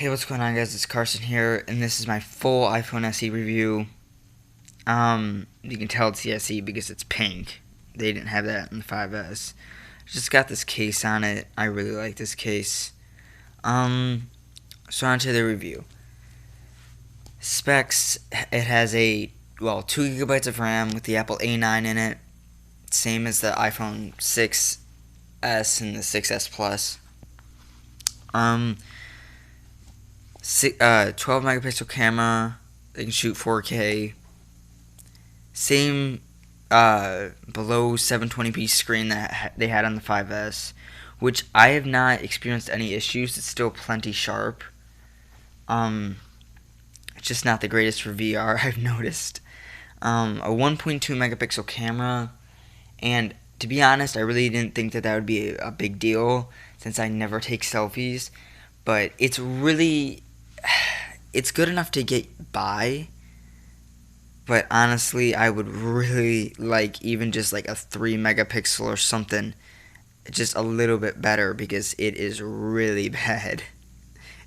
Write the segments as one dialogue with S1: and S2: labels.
S1: Hey, what's going on, guys? It's Carson here, and this is my full iPhone SE review. You can tell it's the SE because it's pink. They didn't have that in the 5S. Just got this case on it. I really like this case. So on to the review. Specs, it has 2 gigabytes of RAM with the Apple A9 in it. Same as the iPhone 6S and the 6S Plus. 12 megapixel camera. They can shoot 4K. Same below 720p screen that they had on the 5S, which I have not experienced any issues. It's still plenty sharp. It's just not the greatest for VR, I've noticed. A 1.2 megapixel camera, and to be honest, I really didn't think that would be a big deal since I never take selfies, but it's good enough to get by. But honestly, I would really like even just like a 3 megapixel or something, just a little bit better because it is really bad.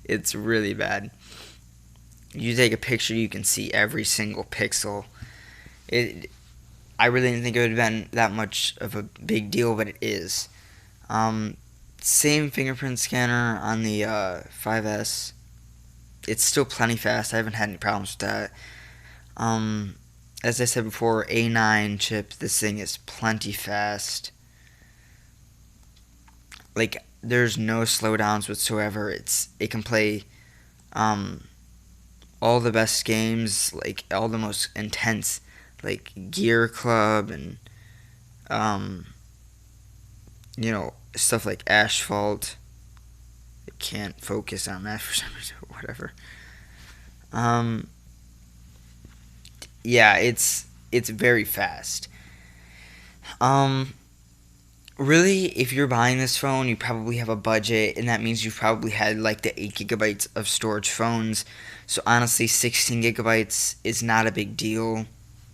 S1: It's really bad. You take a picture, you can see every single pixel. I really didn't think it would have been that much of a big deal, but it is. Same fingerprint scanner on the 5S. It's still plenty fast. I haven't had any problems with that. As I said before, A9 chip, this thing is plenty fast. Like, there's no slowdowns whatsoever. It can play all the best games, like all the most intense, like Gear Club and stuff like Asphalt. I can't focus on that for some reason. Whatever. Yeah, it's very fast. Really, if you're buying this phone, you probably have a budget, and that means you've probably had like the 8 gigabytes of storage phones. So honestly, 16 gigabytes is not a big deal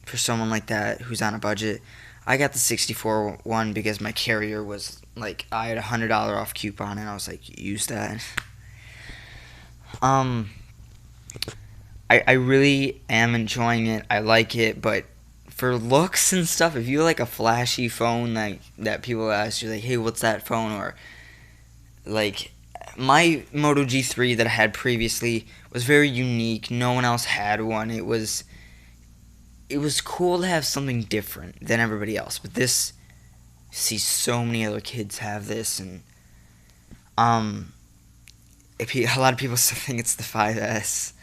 S1: for someone like that who's on a budget. I got the 64 one because my carrier was like, I had $100 off coupon, and I was like, use that. I really am enjoying it. I like it, but for looks and stuff, if you like a flashy phone that people ask you, like, hey, what's that phone? Or like my Moto G3 that I had previously was very unique. No one else had one. It was cool to have something different than everybody else. But this, you see so many other kids have this, and a lot of people still think it's the 5S.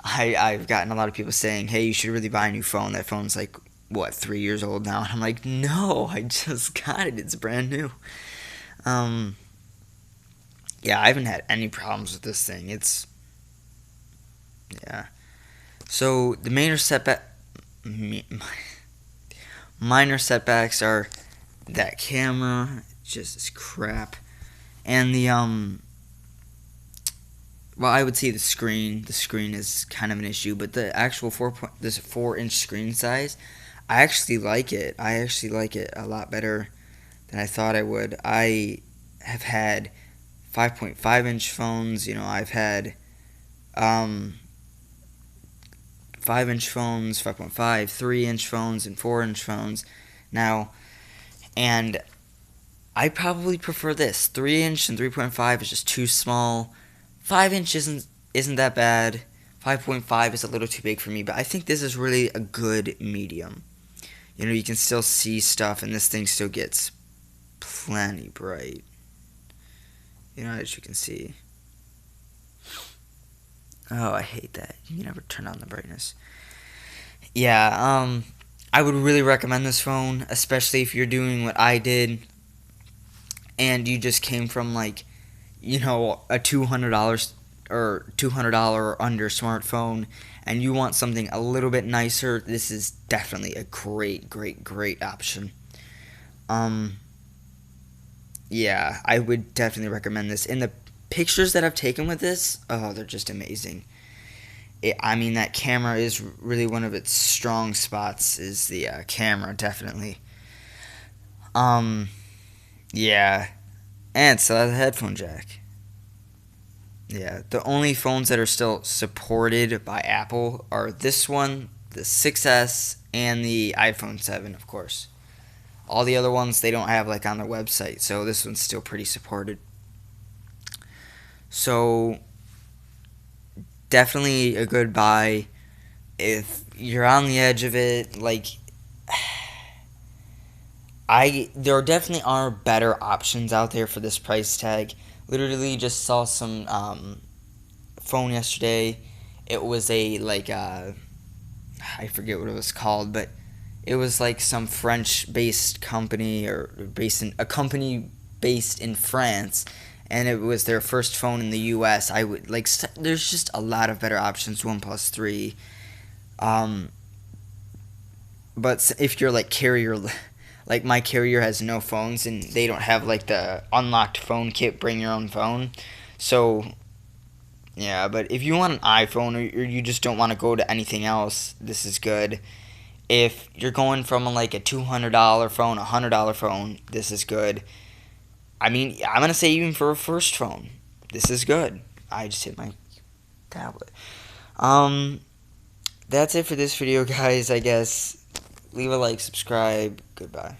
S1: I've gotten a lot of people saying, hey, you should really buy a new phone. That phone's like, what, 3 years old now? And I'm like, no, I just got it. It's brand new. Yeah, I haven't had any problems with this thing. Yeah. So the minor setbacks are that camera, just is crap, and I would say the screen. The screen is kind of an issue, but the actual 4-inch screen size, I actually like it. I actually like it a lot better than I thought I would. I have had 5.5-inch phones. I've had 5-inch phones, 5.5, 3-inch phones, and 4-inch phones now, and I probably prefer this. 3-inch and 3.5 is just too small. 5-inch isn't that bad. 5.5 is a little too big for me, but I think this is really a good medium. You can still see stuff, and this thing still gets plenty bright. As you can see. Oh, I hate that. You can never turn on the brightness. Yeah, I would really recommend this phone, especially if you're doing what I did, and you just came from like, a $200 or $200 or under smartphone, and you want something a little bit nicer. This is definitely a great, great, great option. Yeah, I would definitely recommend this. And the pictures that I've taken with this, oh, they're just amazing. That camera is really one of its strong spots. Is the camera, definitely. Um, yeah, and so has a headphone jack. Yeah, the only phones that are still supported by Apple are this one, the 6S, and the iPhone 7, of course. All the other ones they don't have like on their website, so this one's still pretty supported. So definitely a good buy if you're on the edge of it. Like there definitely are better options out there for this price tag. Literally just saw some phone yesterday. It was a like I forget what it was called, but it was like some French-based company or based in a company based in France, and it was their first phone in the U.S. I would like. There's just a lot of better options. OnePlus 3. Um, but if you're like carrier, like my carrier has no phones and they don't have like the unlocked phone kit, bring your own phone. So yeah, but if you want an iPhone or you just don't want to go to anything else, this is good. If you're going from like a $200 phone, $100 phone, this is good. I mean, I'm gonna say even for a first phone, this is good. I just hit my tablet. Um, that's it for this video, guys. I guess leave a like, subscribe. Goodbye.